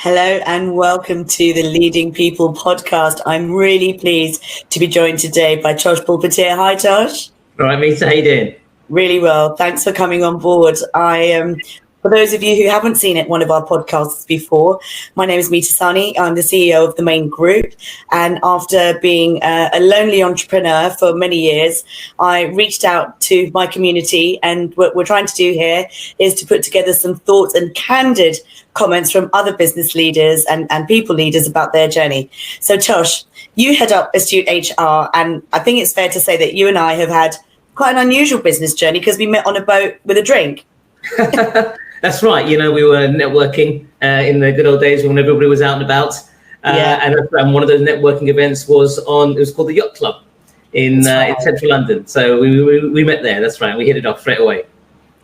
Hello and welcome to the Leading People podcast. I'm really pleased to be joined today by Tosh Pulpatier. Hi, Tosh. All right, Mita, how you doing? Really well. Thanks for coming on board. For those of you who haven't seen one of our podcasts before, my name is Mita Sani. I'm the CEO of the main group. And after being a lonely entrepreneur for many years, I reached out to my community. And what we're trying to do here is to put together some thoughts and candid comments from other business leaders and people leaders about their journey. So Tosh, you head up Astute HR. And I think it's fair to say that you and I have had quite an unusual business journey because we met on a boat with a drink. That's right. You know, we were networking in the good old days when everybody was out and about. And one of those networking events was called the Yacht Club in central London. So we met there. That's right. We hit it off straight away.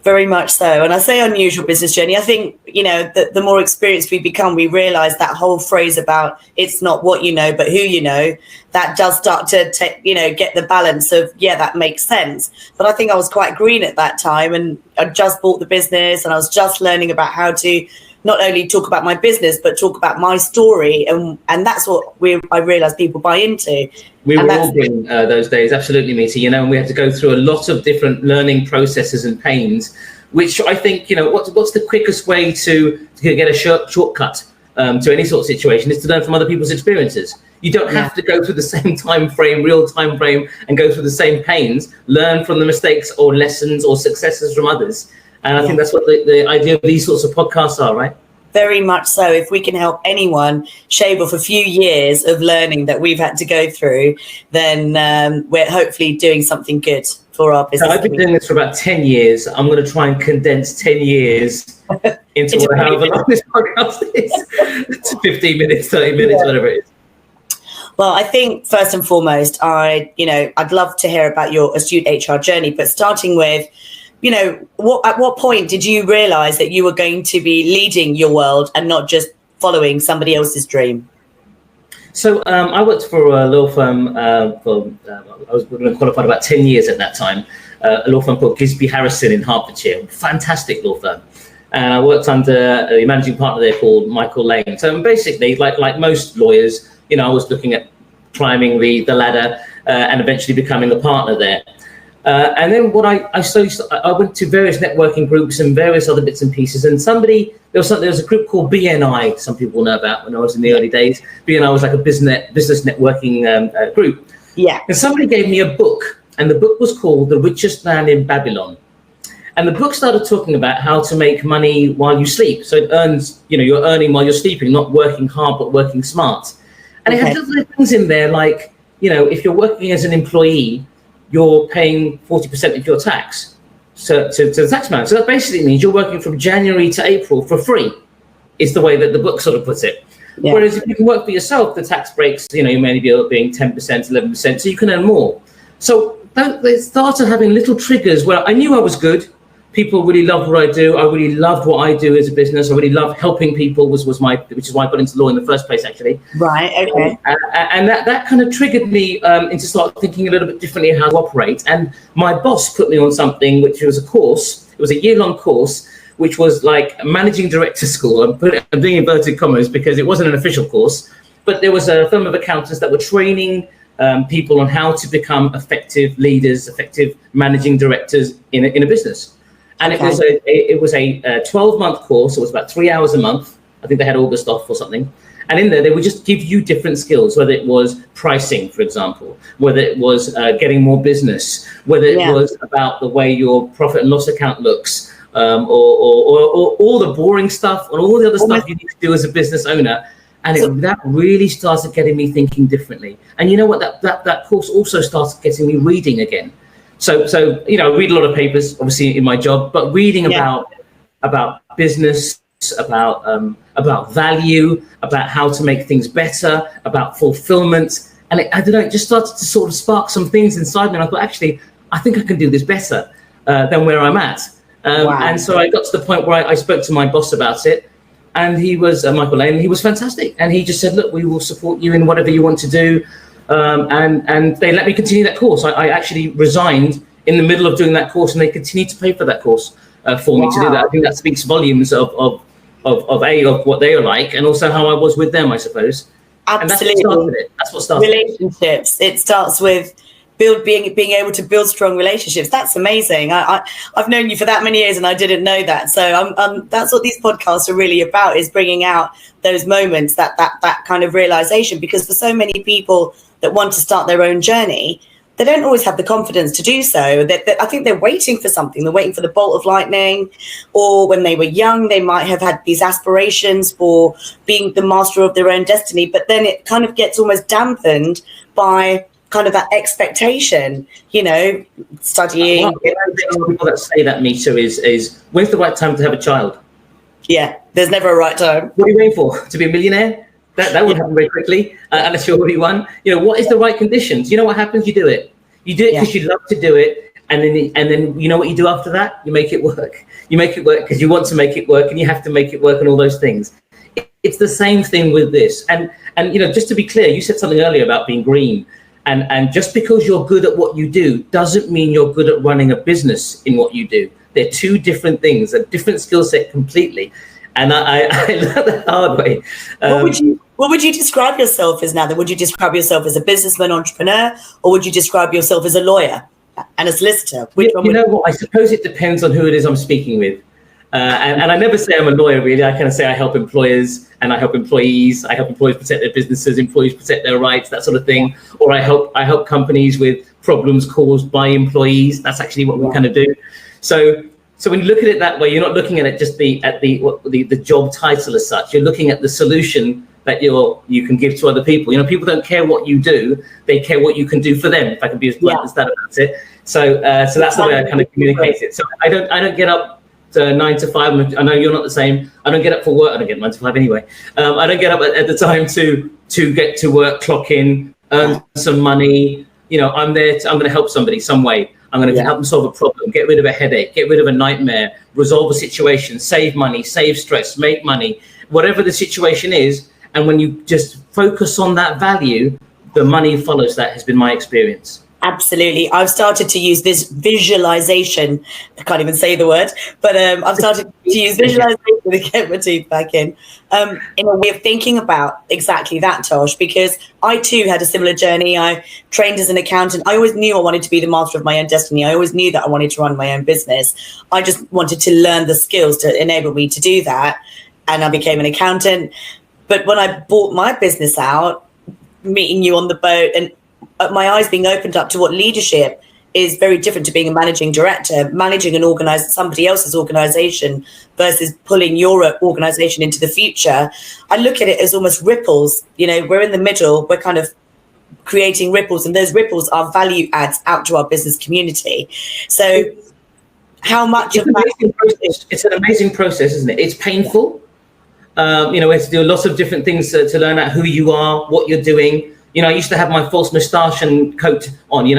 Very much so. And I say unusual business journey. I think, the more experienced we become, we realize that whole phrase about it's not what you know, but who you know, that does start to, get the balance of, that makes sense. But I think I was quite green at that time and I just bought the business and I was just learning about how to not only talk about my business, but talk about my story. And that's what I realized people buy into. We were all in those days, absolutely, Mita, and we had to go through a lot of different learning processes and pains, which I think, what's the quickest way to get a shortcut to any sort of situation is to learn from other people's experiences. You don't have to go through the same real time frame, and go through the same pains. Learn from the mistakes or lessons or successes from others. And I think that's what the idea of these sorts of podcasts are, right? Very much so. If we can help anyone shave off a few years of learning that we've had to go through, then we're hopefully doing something good for our business. So I've been doing this for about 10 years. I'm going to try and condense 10 years into however long this podcast is. It's 15 minutes, 30 minutes, whatever it is. Well, I think first and foremost, I'd love to hear about your Astute HR journey, but starting with, at what point did you realize that you were going to be leading your world and not just following somebody else's dream? So I worked for a law firm I was qualified about 10 years at that time, a law firm called Gisby Harrison in Hertfordshire, fantastic law firm. And I worked under the managing partner there called Michael Lane. So basically, like most lawyers, I was looking at climbing the ladder and eventually becoming a partner there. And then I went to various networking groups and various other bits and pieces. And there was a group called BNI, some people know about when I was in the early days. BNI was like a business networking group. Yeah. And somebody gave me a book, and the book was called The Richest Man in Babylon. And the book started talking about how to make money while you sleep. So it earns, you're earning while you're sleeping, not working hard, but working smart. And it had little things in there like, if you're working as an employee, you're paying 40% of your tax to the taxman. So that basically means you're working from January to April for free, is the way that the book sort of puts it. Yeah. Whereas if you can work for yourself, the tax breaks, you may be being 10%, 11%, so you can earn more. So they started having little triggers where I knew I was good. People really loved what I do. I really loved what I do as a business. I really loved helping people, which is why I got into law in the first place, actually. Right, okay. And that kind of triggered me into start thinking a little bit differently how to operate. And my boss put me on something, which was a course. It was a year-long course, which was like a managing director school. I'm doing inverted commas because it wasn't an official course, but there was a firm of accountants that were training people on how to become effective leaders, effective managing directors in a business. And it was a 12-month course. It was about 3 hours a month. I think they had August off or something. And in there, they would just give you different skills, whether it was pricing, for example, whether it was getting more business, whether it was about the way your profit and loss account looks, or all the boring stuff and all the other stuff you need to do as a business owner. And that really started getting me thinking differently. And you know what? That course also started getting me reading again. So I read a lot of papers, obviously, in my job, but reading about business, about value, about how to make things better, about fulfillment. And it just started to sort of spark some things inside me. And I thought, actually, I think I can do this better than where I'm at. And so I got to the point where I spoke to my boss about it. And he was Michael Lane. He was fantastic. And he just said, look, we will support you in whatever you want to do. And they let me continue that course. I actually resigned in the middle of doing that course, and they continued to pay for that course for me to do that. I think that speaks volumes of of what they are like, and also how I was with them, I suppose. Absolutely. And that's what started it. Relationships. It starts with being able to build strong relationships. That's amazing. I've known you for that many years and I didn't know that. So that's what these podcasts are really about, is bringing out those moments, that kind of realization, because for so many people that want to start their own journey, they don't always have the confidence to do so. I think they're waiting for something. They're waiting for the bolt of lightning, or when they were young, they might have had these aspirations for being the master of their own destiny. But then it kind of gets almost dampened by kind of that expectation, studying. People that say that, Mita, is when's the right time to have a child? Yeah, there's never a right time. What are you waiting for? To be a millionaire? That won't happen very quickly, unless you're already one. What is the right conditions? You know what happens? You do it. You do it because you love to do it, and then you know what you do after that? You make it work. You make it work because you want to make it work, and you have to make it work, and all those things. It's the same thing with this. And just to be clear, you said something earlier about being green, and just because you're good at what you do doesn't mean you're good at running a business in what you do. They're two different things, a different skill set completely. And I learned the hard way. What would you describe yourself as now? Would you describe yourself as a businessman, entrepreneur, or would you describe yourself as a lawyer and a solicitor? You know what? I suppose it depends on who it is I'm speaking with. And I never say I'm a lawyer, really. I kind of say I help employers and I help employees. I help employees protect their businesses, employees protect their rights, that sort of thing. Or I help companies with problems caused by employees. That's actually what we kind of do. So when you look at it that way, you're not looking at it just the job title as such. You're looking at the solution that you can give to other people. People don't care what you do; they care what you can do for them. If I can be as blunt as that about it. So that's the way I kind of communicate it. So I don't get up to 9 to 5. I know you're not the same. I don't get up for work. I don't get 9 to 5 anyway. I don't get up at the time to get to work, clock in, earn some money. I'm there. I'm going to help somebody some way. I'm going to help them solve a problem, get rid of a headache, get rid of a nightmare, resolve a situation, save money, save stress, make money, whatever the situation is. And when you just focus on that value, the money follows that, has been my experience. Absolutely. I've started to use this visualization. I can't even say the word, but I've started to use visualization to get my teeth back in a way of thinking about exactly that, Tosh, because I too had a similar journey. I trained as an accountant. I always knew I wanted to be the master of my own destiny. I always knew that I wanted to run my own business. I just wanted to learn the skills to enable me to do that. And I became an accountant. But when I bought my business out, meeting you on the boat and my eyes being opened up to what leadership is very different to being a managing director, managing somebody else's organization versus pulling your organization into the future. I look at it as almost ripples. We're in the middle, we're kind of creating ripples, and those ripples are value adds out to our business community. So how much of that? It's an amazing process, isn't it? It's painful. We have to do lots of different things to learn out who you are, what you're doing. I used to have my false moustache and coat on,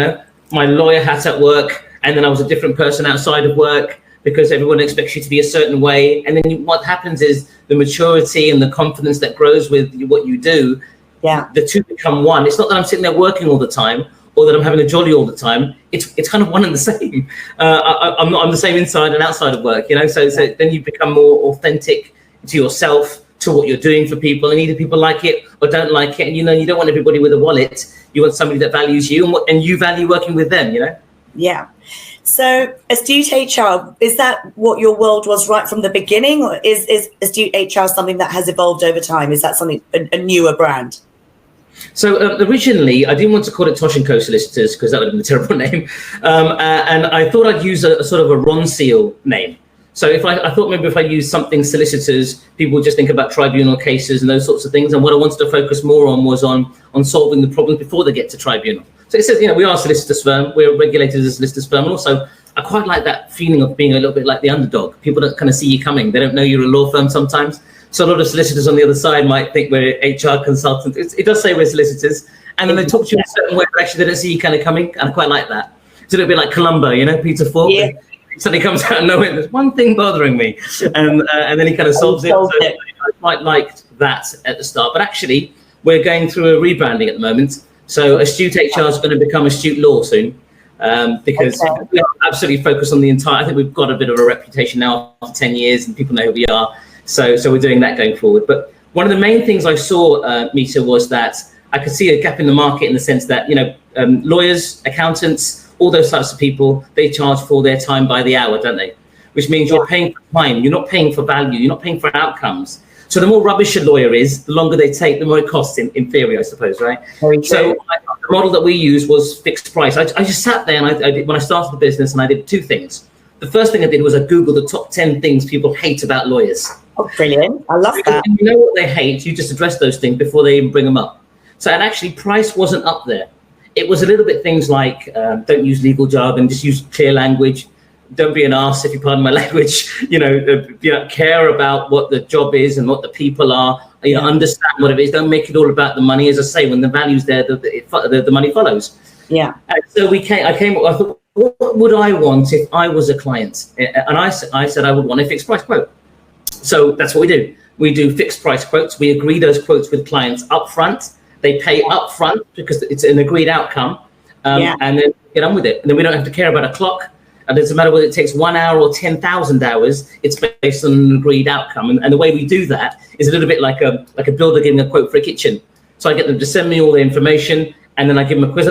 my lawyer hat at work, and then I was a different person outside of work because everyone expects you to be a certain way. And then what happens is the maturity and the confidence that grows with what you do, the two become one. It's not that I'm sitting there working all the time or that I'm having a jolly all the time. It's kind of one and the same. I'm the same inside and outside of work, so then you become more authentic to yourself, to what you're doing for people, and either people like it or don't like it. And you don't want everybody with a wallet. You want somebody that values you and you value working with them. Yeah. So Astute HR, is that what your world was right from the beginning, or is Astute HR something that has evolved over time? Is that something a newer brand? So originally, I didn't want to call it Tosh & Co Solicitors because that would have been a terrible name, and I thought I'd use a sort of a Ron Seal name. So I thought maybe if I use something solicitors, people would just think about tribunal cases and those sorts of things. And what I wanted to focus more on was on solving the problems before they get to tribunal. So it says, we are a solicitors firm. We're regulated as a solicitors firm. And also, I quite like that feeling of being a little bit like the underdog. People don't kind of see you coming. They don't know you're a law firm sometimes. So a lot of solicitors on the other side might think we're HR consultants. It does say we're solicitors. And then they talk to you in a certain way, but actually they don't see you kind of coming. And I quite like that. It's a little bit like Columbo, Peter Falk. Yeah. Suddenly comes out of nowhere, there's one thing bothering me, and then he kind of solves it. So I quite liked that at the start, but actually we're going through a rebranding at the moment. So Astute HR is going to become Astute Law soon, because we are absolutely focused on the entire. I think we've got a bit of a reputation now after 10 years, and people know who we are. So we're doing that going forward. But one of the main things I saw, Mita, was that I could see a gap in the market in the sense that, lawyers, accountants, all those types of people, they charge for their time by the hour, don't they? Which means you're paying for time, you're not paying for value, you're not paying for outcomes. So the more rubbish a lawyer is, the longer they take, the more it costs in theory, I suppose, right? So the model that we used was fixed price. I just sat there and I did, when I started the business, and I did two things. The first thing I did was I Googled the top 10 things people hate about lawyers. Oh, brilliant. I love that. You know what they hate, you just address those things before they even bring them up. So, and actually price wasn't up there. It was a little bit things like, don't use legal jargon, just use clear language. Don't be an arse, if you pardon my language. Care about what the job is and what the people are. Understand what it is. Don't make it all about the money. As I say, when the value's there, the money follows. Yeah. And so I thought, what would I want if I was a client? And I said I would want a fixed price quote. So that's what we do. We do fixed price quotes. We agree those quotes with clients up front. They pay up front because it's an agreed outcome. And then get on with it. And then we don't have to care about a clock. And it doesn't matter whether it takes 1 hour or 10,000 hours. It's based on an agreed outcome. And the way we do that is a little bit like a builder giving a quote for a kitchen. So I get them to send me all the information, and then I give them a quiz.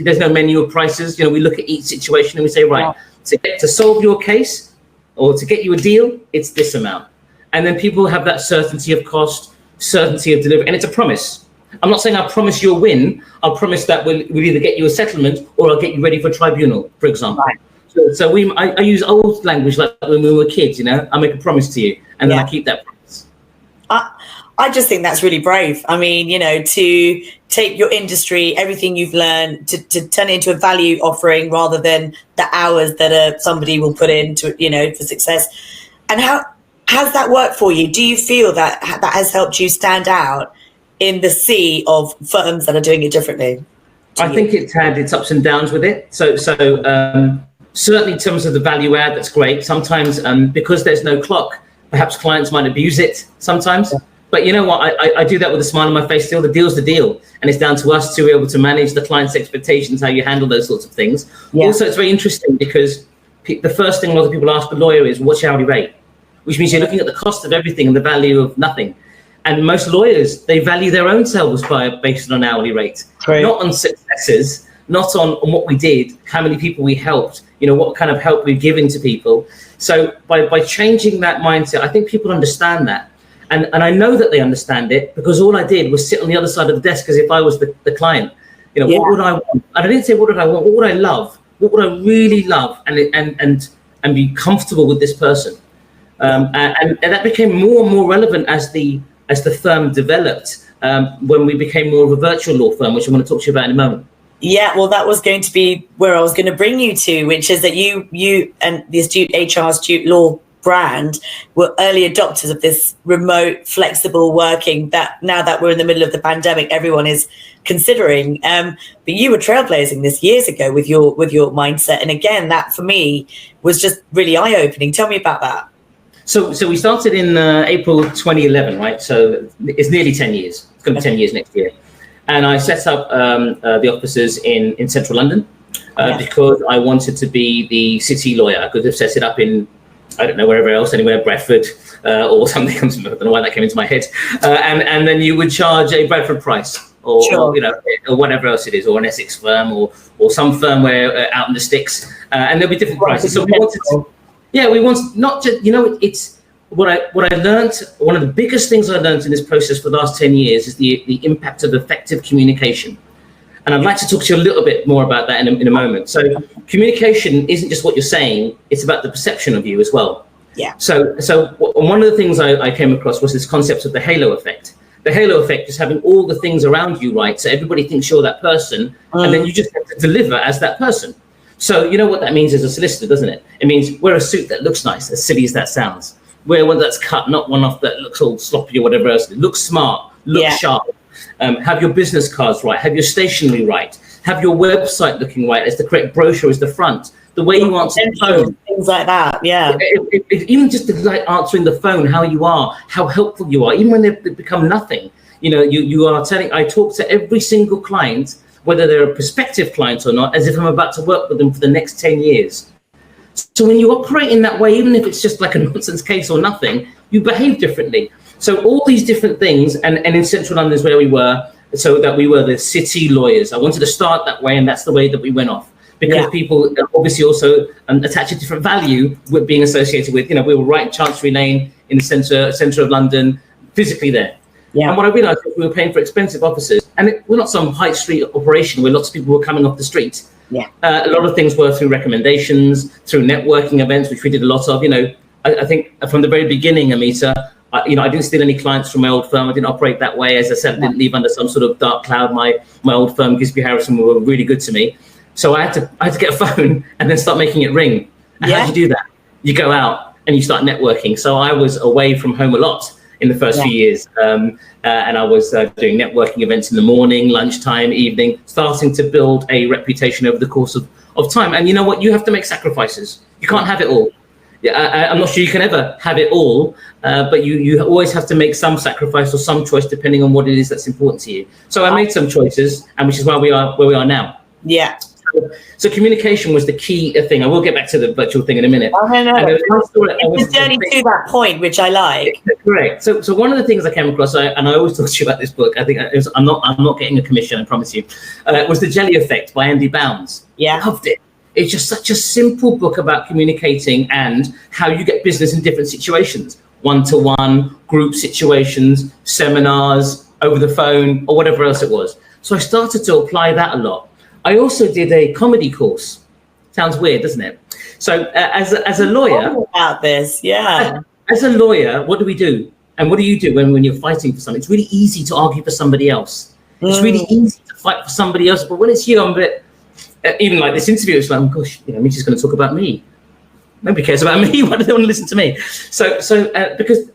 There's no menu of prices. We look at each situation and we say, right, to solve your case or to get you a deal, it's this amount. And then people have that certainty of cost, certainty of delivery, and it's a promise. I'm not saying I promise you'll win. I'll promise that we'll either get you a settlement or I'll get you ready for tribunal, for example. Right. So I use old language like when we were kids, I make a promise to you and then I keep that promise. I just think that's really brave. I mean, to take your industry, everything you've learned, to turn it into a value offering rather than the hours that somebody will put into, for success. And how has that worked for you? Do you feel that has helped you stand out in the sea of firms that are doing it differently? I think it's had its ups and downs with it. So certainly in terms of the value add, that's great. Sometimes because there's no clock, perhaps clients might abuse it sometimes. But you know what? I do that with a smile on my face still. The deal's the deal. And it's down to us to be able to manage the client's expectations, how you handle those sorts of things. Yeah. Also, it's very interesting because the first thing a lot of people ask a lawyer is, what's your hourly rate? Which means you're looking at the cost of everything and the value of nothing. And most lawyers, they value their own selves based on an hourly rate, not on successes, not on what we did, how many people we helped, what kind of help we've given to people. So by changing that mindset, I think people understand that. And I know that they understand it because all I did was sit on the other side of the desk as if I was the client. What would I want? And I didn't say, what did I want? What would I love? What would I really love? And be comfortable with this person. And that became more and more relevant as the firm developed, when we became more of a virtual law firm, which I'm going to talk to you about in a moment. Yeah, well, that was going to be where I was going to bring you to, which is that you and the Astute HR, Astute Law brand were early adopters of this remote, flexible working that now that we're in the middle of the pandemic, everyone is considering. But you were trailblazing this years ago with your mindset. And again, that for me was just really eye-opening. Tell me about that. So we started in April 2011, right? So it's nearly 10 years. It's going to be 10 years next year. And I set up the offices in central London because I wanted to be the city lawyer. I could have set it up in, I don't know, wherever else, anywhere, Bradford or something. I don't know why that came into my head. And then you would charge a Bradford price or whatever else it is, or an Essex firm or some firm where out in the sticks. And there'll be different prices. So we wanted to... Yeah, we want not just, it's what I learned. One of the biggest things I learned in this process for the last 10 years is the impact of effective communication. And I'd like to talk to you a little bit more about that in a moment. So communication isn't just what you're saying, it's about the perception of you as well. Yeah. So one of the things I came across was this concept of the halo effect. The halo effect is having all the things around you right, so everybody thinks you're that person, and then you just have to deliver as that person. So you know what that means as a solicitor, doesn't it? It means wear a suit that looks nice, as silly as that sounds. Wear one that's cut, not one off that looks all sloppy or whatever else. Look smart, look sharp. Have your business cards right, have your stationery right, have your website looking right, as the correct brochure is the front. The way you answer the phone. Things like that, yeah. Even just like answering the phone, how you are, how helpful you are, even when they become nothing. You are telling, I talk to every single client, whether they're a prospective client or not, as if I'm about to work with them for the next 10 years. So when you operate in that way, even if it's just like a nonsense case or nothing, you behave differently. So all these different things, and in central London is where we were, so that we were the city lawyers. I wanted to start that way, and that's the way that we went off. Because people obviously also attach a different value with being associated with, we were right in Chancery Lane in the centre of London, physically there. Yeah. And what I realised was we were paying for expensive offices, and we're not some high street operation where lots of people were coming off the street. Yeah. A lot of things were through recommendations, through networking events, which we did a lot of. I think from the very beginning, Amita, I didn't steal any clients from my old firm. I didn't operate that way. As I said, I didn't leave under some sort of dark cloud. My old firm, Gisby Harrison, were really good to me. So I had to get a phone and then start making it ring. And how do you do that? You go out and you start networking. So I was away from home a lot in the first few years. And I was doing networking events in the morning, lunchtime, evening, starting to build a reputation over the course of time. And you know what? You have to make sacrifices. You can't have it all. I'm not sure you can ever have it all, but you always have to make some sacrifice or some choice depending on what it is that's important to you. So I made some choices, and which is why we are where we are now. Yeah. So communication was the key thing. I will get back to the virtual thing in a minute. Oh, no. It's a journey to that point, which I like. Correct. So one of the things I came across, and I always talk to you about this book. I think I'm not getting a commission, I promise you. Was The Jelly Effect by Andy Bounds. Yeah, I loved it. It's just such a simple book about communicating and how you get business in different situations, one-to-one, group situations, seminars, over the phone, or whatever else it was. So I started to apply that a lot. I also did a comedy course. Sounds weird, doesn't it? So as a lawyer, about this, as a lawyer, what do we do? And what do you do when you're fighting for something? It's really easy to argue for somebody else. It's really easy to fight for somebody else. But when it's you, I'm a bit, even like this interview, it's like, oh gosh, Mitch's going to talk about me. Nobody cares about me. Why do they want to listen to me? So because,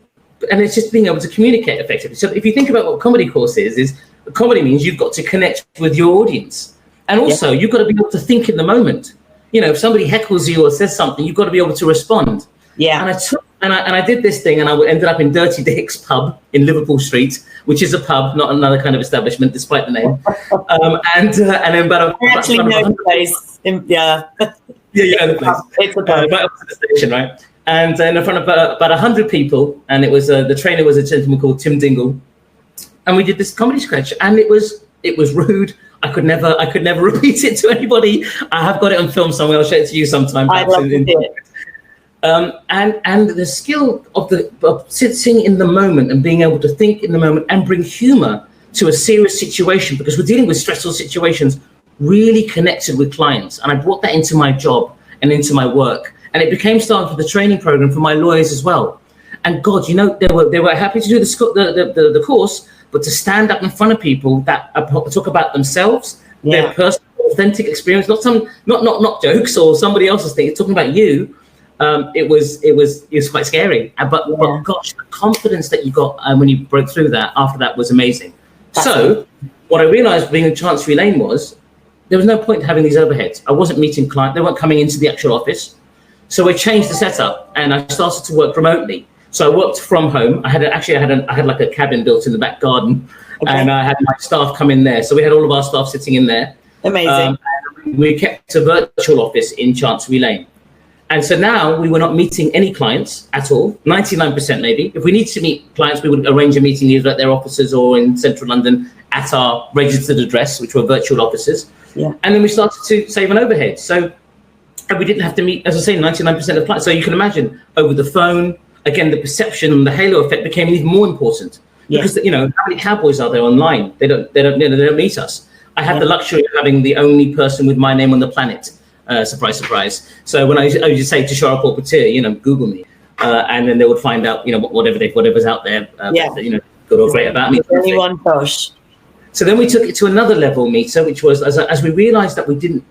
and it's just being able to communicate effectively. So if you think about what comedy course is comedy means you've got to connect with your audience. And also, you've got to be able to think in the moment. If somebody heckles you or says something, you've got to be able to respond. Yeah. And I did this thing, and I ended up in Dirty Dick's pub in Liverpool Street, which is a pub, not another kind of establishment, despite the name. And then about actually know the place. Yeah, the place. It's a pub. Right up to the station, right? And in front of about 100 people, and it was the trainer was a gentleman called Tim Dingle, and we did this comedy sketch, and it was rude. I could never repeat it to anybody. I have got it on film somewhere. I'll show it to you sometime. I'd love to see it. And the skill of sitting in the moment and being able to think in the moment and bring humor to a serious situation, because we're dealing with stressful situations, really connected with clients. And I brought that into my job and into my work. And it became started for the training program for my lawyers as well. And God, they were happy to do the course, but to stand up in front of people that talk about themselves, their personal, authentic experience, not jokes or somebody else's thing. It's talking about you. It was quite scary. But gosh, the confidence that you got when you broke through that after that was amazing. So what I realised being in Chancery Lane was there was no point having these overheads. I wasn't meeting clients; they weren't coming into the actual office. So I changed the setup and I started to work remotely. So I worked from home. I had like a cabin built in the back garden, and I had my staff come in there. So we had all of our staff sitting in there. Amazing. We kept a virtual office in Chancery Lane. And so now we were not meeting any clients at all, 99% maybe. If we needed to meet clients, we would arrange a meeting either at their offices or in central London at our registered address, which were virtual offices. Yeah. And then we started to save on overhead. So we didn't have to meet, as I say, 99% of clients. So you can imagine over the phone, again, the perception and the halo effect became even more important because how many cowboys are there online? They don't meet us. I had the luxury of having the only person with my name on the planet. Surprise, surprise. So when I used to say to Shara Porpatier, Google me, and then they would find out, whatever's out there, good or great about me. Anyone post. So then we took it to another level, Mita, which was as we realised that we didn't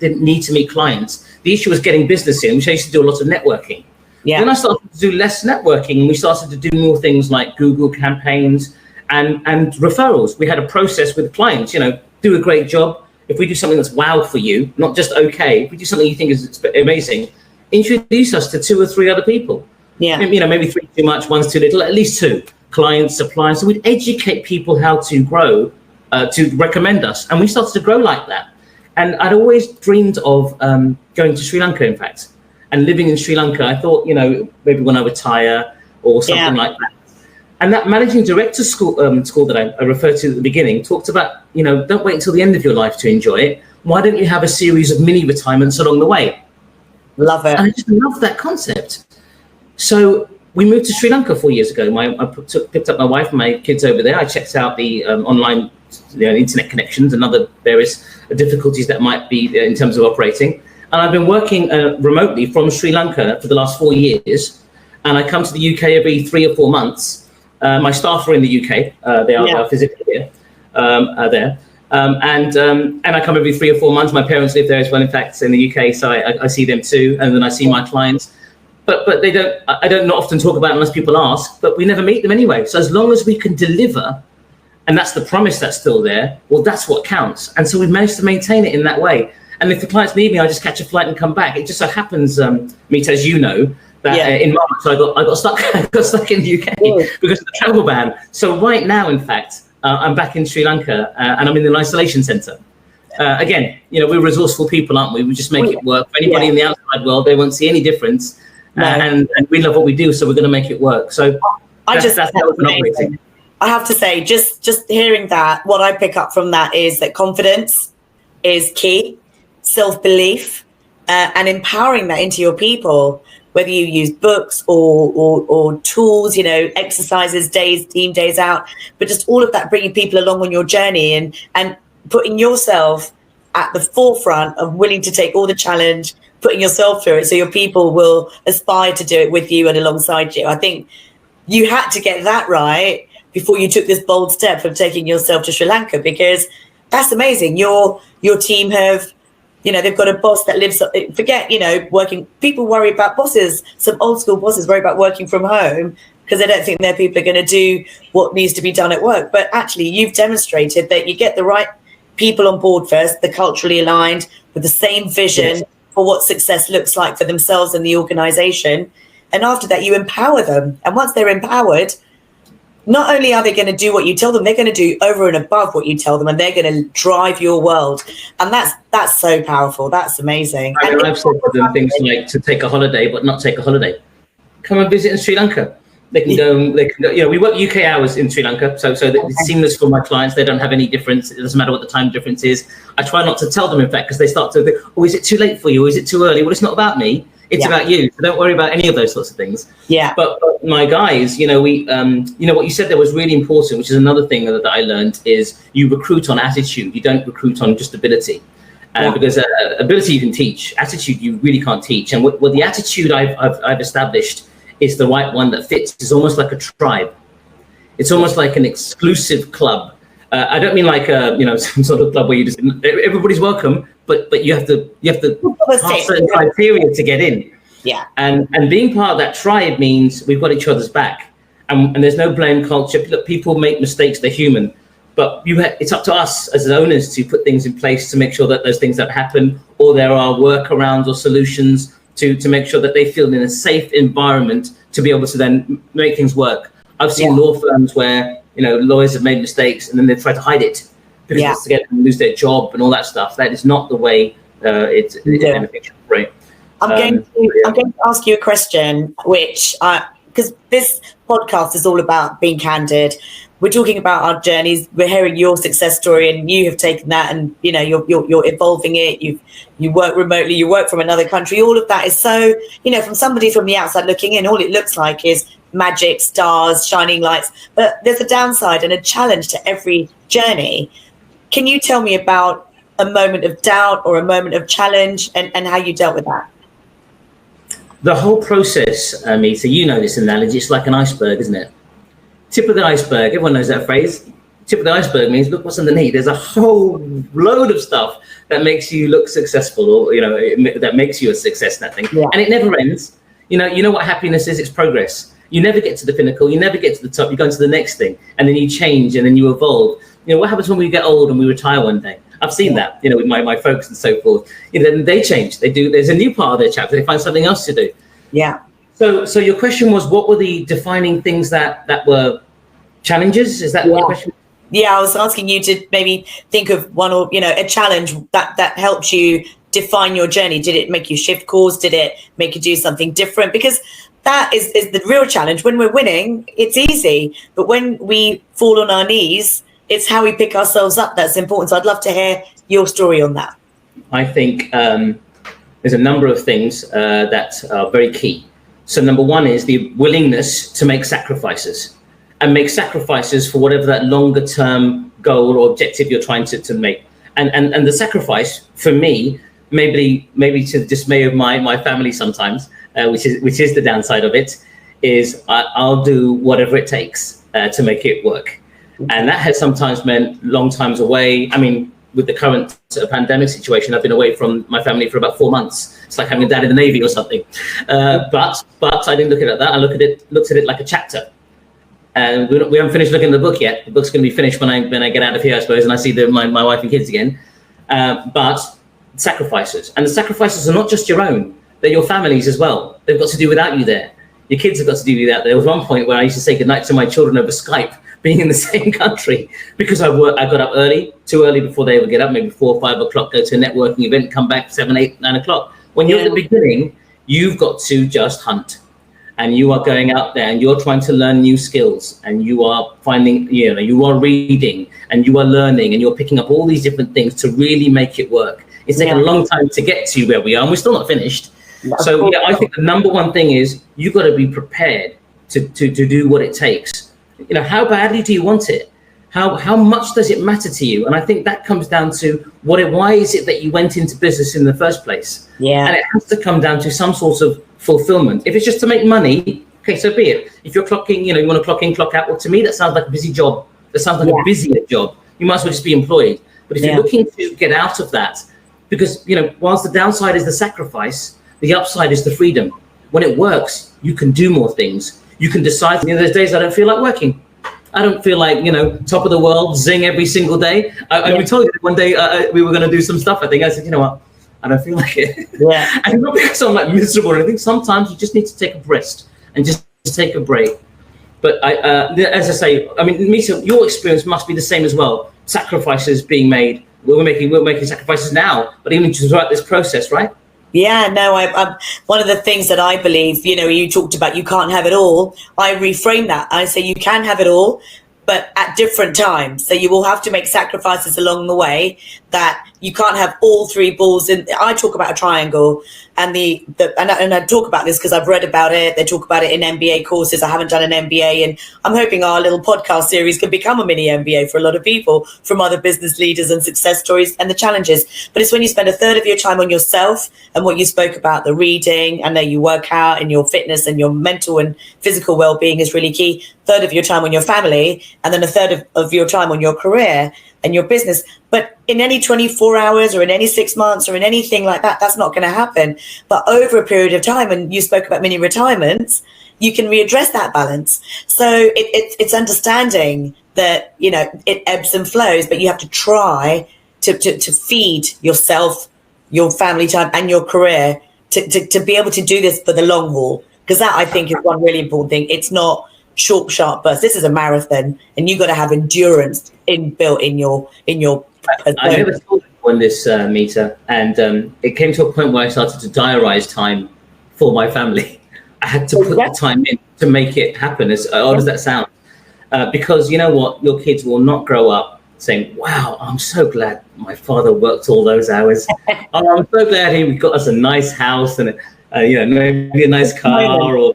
need to meet clients. The issue was getting business in, which I used to do a lot of networking. Yeah. Then I started to do less networking, and we started to do more things like Google campaigns and referrals. We had a process with clients, do a great job. If we do something that's wow for you, not just okay, if we do something you think is amazing, introduce us to 2 or 3 other people. Yeah. Maybe 3 too much, 1's too little, at least 2 clients, suppliers. So we'd educate people how to grow, to recommend us. And we started to grow like that. And I'd always dreamed of going to Sri Lanka, in fact, and living in Sri Lanka. I thought, maybe when I retire, or something like that. And that managing director school that I referred to at the beginning talked about, don't wait until the end of your life to enjoy it. Why don't you have a series of mini retirements along the way? Love it. And I just love that concept. So we moved to Sri Lanka 4 years ago. I picked up my wife and my kids over there. I checked out the online internet connections and other various difficulties that might be in terms of operating. And I've been working remotely from Sri Lanka for the last 4 years. And I come to the UK every 3 or 4 months. My staff are in the UK. They are physically here, there. And I come every 3 or 4 months. My parents live there as well, in fact, in the UK. So I see them too. And then I see my clients. But I don't not often talk about it unless people ask, but we never meet them anyway. So as long as we can deliver, and that's the promise that's still there, well, that's what counts. And so we've managed to maintain it in that way. And if the clients need me, I just catch a flight and come back. It just so happens, Meet, as you know, that in March I got stuck in the UK because of the travel ban. So right now, in fact, I'm back in Sri Lanka and I'm in an isolation centre. Again, we're resourceful people, aren't we? We just make it work. For anybody in the outside world, they won't see any difference. And we love what we do, so we're going to make it work. So that's how we're operating. I have to say, just hearing that, what I pick up from that is that confidence is key, self-belief, and empowering that into your people, whether you use books or tools, exercises, team days out, but just all of that, bringing people along on your journey and putting yourself at the forefront of willing to take all the challenge, putting yourself through it so your people will aspire to do it with you and alongside you. I think you had to get that right before you took this bold step of taking yourself to Sri Lanka, because that's amazing. Your team have, they've got a boss that lives, forget, working. People worry about bosses. Some old school bosses worry about working from home because they don't think their people are going to do what needs to be done at work. But actually, you've demonstrated that you get the right people on board first, the culturally aligned with the same vision for what success looks like for themselves and the organization. And after that, you empower them. And once they're empowered, not only are they going to do what you tell them, they're going to do over and above what you tell them, and they're going to drive your world. And that's so powerful. That's amazing. And I've said to them things like to take a holiday, but not take a holiday. Come and visit in Sri Lanka. They can go, we work UK hours in Sri Lanka, so it's seamless for my clients. They don't have any difference. It doesn't matter what the time difference is. I try not to tell them, in fact, because they start to think, is it too late for you? Or is it too early? Well, it's not about me. It's about you. So don't worry about any of those sorts of things. Yeah. But my guys, we, what you said there was really important, which is another thing that I learned, is you recruit on attitude. You don't recruit on just ability. Because ability you can teach. Attitude you really can't teach. And what the attitude I've established is the right one that fits. It's almost like a tribe. It's almost like an exclusive club. I don't mean like some sort of club where you just everybody's welcome, but you have to pass certain criteria to get in. Yeah. And being part of that tribe means we've got each other's back, and there's no blame culture. Look, people make mistakes; they're human. But it's up to us as owners to put things in place to make sure that those things don't happen, or there are workarounds or solutions to make sure that they feel in a safe environment to be able to then make things work. I've seen law firms where, lawyers have made mistakes and then they try to hide it because it's to get them to lose their job and all that stuff. That is not the way anything should operate. I'm going to ask you a question, which, because this podcast is all about being candid. We're talking about our journeys. We're hearing your success story, and you have taken that, and you're evolving it. You work remotely. You work from another country. All of that is so, from somebody from the outside looking in, all it looks like is magic, stars, shining lights. But there's a downside and a challenge to every journey. Can you tell me about a moment of doubt or a moment of challenge, and how you dealt with that? The whole process, Mita, this analogy. It's like an iceberg, isn't it? Tip of the iceberg, everyone knows that phrase. Tip of the iceberg means look what's underneath. There's a whole load of stuff that makes you look successful, or that makes you a success in that thing. Yeah. And it never ends. You know what happiness is? It's progress. You never get to the pinnacle, you never get to the top, you go into the next thing, and then you change and then you evolve. What happens when we get old and we retire one day? I've seen that, with my folks and so forth. Then they change. There's a new part of their chapter, they find something else to do. Yeah. So your question was, what were the defining things that were challenges? Is that the question? Yeah, I was asking you to maybe think of one or, a challenge that helped you define your journey. Did it make you shift course? Did it make you do something different? Because that is the real challenge. When we're winning, it's easy. But when we fall on our knees, it's how we pick ourselves up that's important. So I'd love to hear your story on that. I think there's a number of things that are very key. So number one is the willingness to make sacrifices, and make sacrifices for whatever that longer term goal or objective you're trying to make. And the sacrifice for me, maybe to the dismay of my family sometimes, which is the downside of it, is I'll do whatever it takes to make it work. And that has sometimes meant long times away. I mean, with the current pandemic situation, I've been away from my family for about 4 months. It's like having a dad in the Navy or something. But I didn't look at it like that. I looked at it like a chapter. And we haven't finished looking at the book yet. The book's going to be finished when I get out of here, I suppose, and I see my wife and kids again. But sacrifices. And the sacrifices are not just your own. They're your family's as well. They've got to do without you there. Your kids have got to do without you. There was one point where I used to say goodnight to my children over Skype, being in the same country, because I got up too early before they would get up, maybe 4 or 5 o'clock, go to a networking event, come back 7, 8, 9 o'clock. When you're at the beginning, you've got to just hunt. And you are going out there and you're trying to learn new skills, and you are finding, you are reading and you are learning and you're picking up all these different things to really make it work. It's taken a long time to get to where we are, and we're still not finished. So I think the number one thing is you've got to be prepared to do what it takes. How badly do you want it? How much does it matter to you? And I think that comes down to why is it that you went into business in the first place? Yeah. And it has to come down to some sort of fulfillment. If it's just to make money, okay, so be it. If you're clocking, you want to clock in, clock out, well, to me, that sounds like a busy job. That sounds like a busier job. You might as well just be employed. But if you're looking to get out of that, because, whilst the downside is the sacrifice, the upside is the freedom. When it works, you can do more things. You can decide, there's days I don't feel like working. I don't feel like, top of the world, zing every single day. We told you that one day we were going to do some stuff. I think I said, you know what? I don't feel like it. Yeah. And not because I'm like miserable or anything. Sometimes you just need to take a rest and just take a break. But as I say, I mean, Mita, your experience must be the same as well. Sacrifices being made. We're making sacrifices now, but even throughout this process, right? Yeah, no, I'm one of the things that I believe, you talked about you can't have it all. I reframe that. I say you can have it all, but at different times. So you will have to make sacrifices along the way, that you can't have all 3 balls in. I talk about a triangle, and I talk about this because I've read about it. They talk about it in MBA courses. I haven't done an MBA, and I'm hoping our little podcast series can become a mini MBA for a lot of people from other business leaders and success stories and the challenges. But it's when you spend a third of your time on yourself, and what you spoke about, the reading, and then you work out, and your fitness and your mental and physical well-being is really key. Third of your time on your family, and then a third of your time on your career and your business. But in any 24 hours or in any 6 months or in anything like that, that's not going to happen. But over a period of time, and you spoke about mini retirements, you can readdress that balance. So it's understanding that, it ebbs and flows, but you have to try to feed yourself, your family time and your career to be able to do this for the long haul. Because that, I think, is one really important thing. It's not short, sharp bursts. This is a marathon, and you've got to have endurance inbuilt in your. I never thought on this Mita, and it came to a point where I started to diarize time for my family. I had to put the time in to make it happen. As odd as that sounds, because you know what, your kids will not grow up saying, "Wow, I'm so glad my father worked all those hours. Oh, I'm so glad he got us a nice house and maybe a nice car or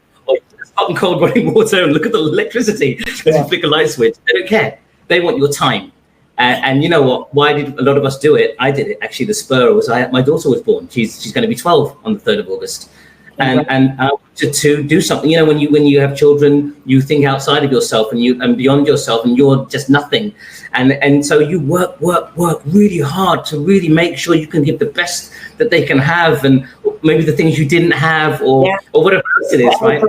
hot and cold running water, and look at the electricity. There's a flick a light switch." They don't care. They want your time. And you know what? Why did a lot of us do it? I did it. Actually, the spur was my daughter was born. She's going to be 12 on the 3rd of August. And I wanted to do something. When you have children, you think outside of yourself and beyond yourself, and you're just nothing. And so you work really hard to really make sure you can give the best that they can have, and maybe the things you didn't have, or whatever else it is, right?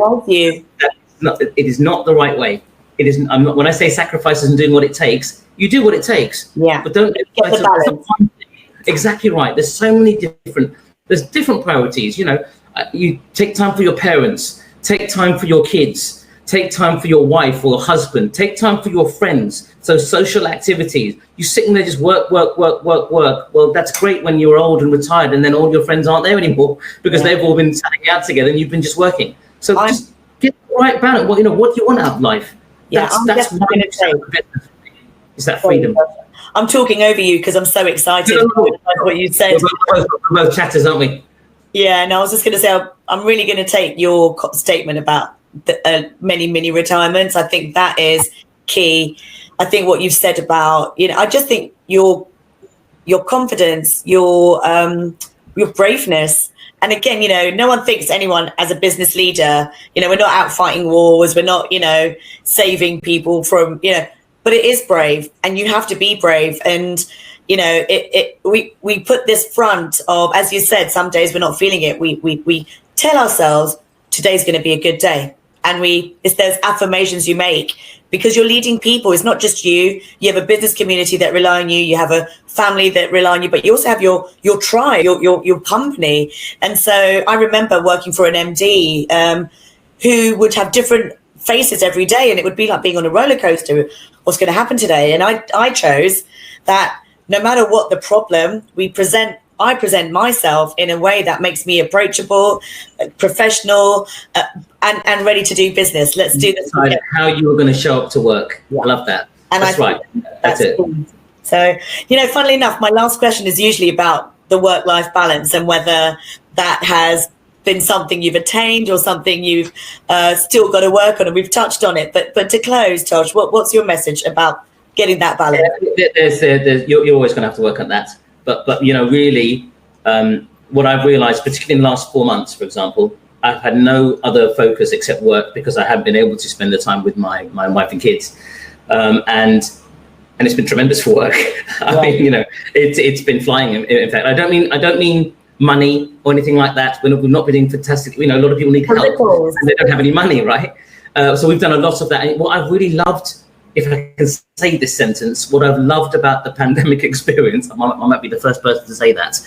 It is not the right way. It isn't. I'm not. When I say sacrifices and doing what it takes, you do what it takes. Yeah. But don't get the balance. Exactly right. There's so many different priorities. You take time for your parents, take time for your kids, take time for your wife or husband, take time for your friends. So social activities. You sitting there just work. Well, that's great when you're old and retired, and then all your friends aren't there anymore because they've all been standing out together and you've been just working. So just get the right balance. What do you want out of life? Yeah, that's why going to say is that freedom. I'm talking over you because I'm so excited about what you said. We're both chatters, aren't we? Yeah, no, I was just going to say I'm really going to take your statement about the, many mini retirements. I think that is key. I think what you've said about, I just think your confidence, your braveness. And again, no one thinks anyone as a business leader, we're not out fighting wars. We're not, saving people from, but it is brave, and you have to be brave. And, we put this front of, as you said, some days we're not feeling it. We tell ourselves today's going to be a good day. And it's those affirmations you make, because you're leading people. It's not just you. You have a business community that rely on you. You have a family that rely on you, but you also have your tribe, your company. And so I remember working for an MD who would have different faces every day, and it would be like being on a roller coaster. What's going to happen today? And I chose that no matter what the problem, I present myself in a way that makes me approachable, professional, and ready to do business. Let's do this. How you were going to show up to work. Yeah. I love that. And that's right. That's it. Cool. So, funnily enough, my last question is usually about the work-life balance and whether that has been something you've attained or something you've still got to work on. And we've touched on it. But to close, Tosh, what's your message about getting that balance? You're always going to have to work on that. But really, what I've realized, particularly in the last 4 months, for example, I've had no other focus except work, because I haven't been able to spend the time with my wife and kids. And it's been tremendous for work. I mean, it's been flying. In fact, I don't mean money or anything like that. We've not been doing fantastic. A lot of people need help and they don't have any money, right? So we've done a lot of that. And what I've really loved, if I can say this sentence, what I've loved about the pandemic experience, I might be the first person to say that,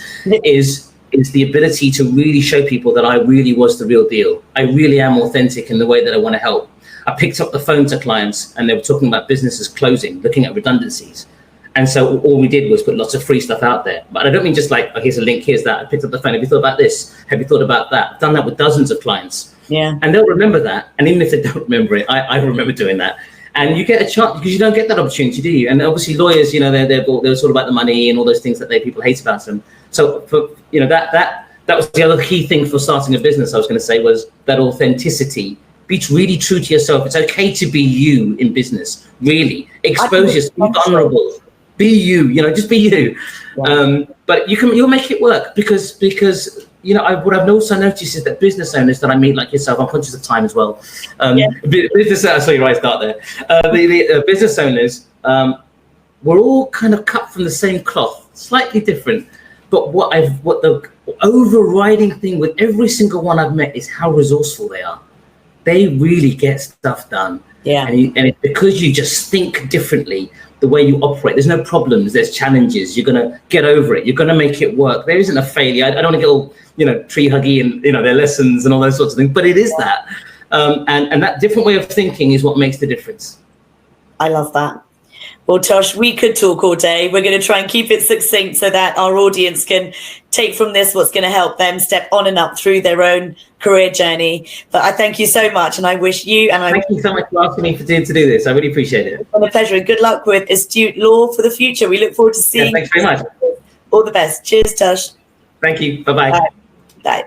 is the ability to really show people that I really was the real deal. I really am authentic in the way that I want to help. I picked up the phone to clients and they were talking about businesses closing, looking at redundancies. And so all we did was put lots of free stuff out there. But I don't mean just like, oh, here's a link, here's that. I picked up the phone. Have you thought about this? Have you thought about that? I've done that with dozens of clients. Yeah. And they'll remember that. And even if they don't remember it, I remember doing that. And you get a chance, because you don't get that opportunity, do you? And obviously lawyers, they're sort of about the money and all those things that people hate about them. So for, that was the other key thing for starting a business, I was going to say, was that authenticity. Be really true to yourself. It's okay to be you in business. Really expose yourself. Be vulnerable. Be you. Just be you. Yeah. But you'll make it work because what I've also noticed is that business owners that I meet, like yourself, I'm conscious of time as well. Business owners, sorry, right, start there. The business owners, we're all kind of cut from the same cloth, slightly different. But what the overriding thing with every single one I've met is how resourceful they are. They really get stuff done. Yeah. And it's because you just think differently, the way you operate. There's no problems, there's challenges. You're going to get over it. You're going to make it work. There isn't a failure. I don't want to get all, tree huggy and, their lessons and all those sorts of things, but it is that. And that different way of thinking is what makes the difference. I love that. Well, Tosh, we could talk all day. We're going to try and keep it succinct so that our audience can take from this what's going to help them step on and up through their own career journey. But I thank you so much, and I wish you and thank you so much for asking me to do this. I really appreciate it. It's been a pleasure, and good luck with Astute Law for the future. We look forward to seeing. Thanks very much. All the best. Cheers, Tosh. Thank you. Bye-bye. Bye. Bye.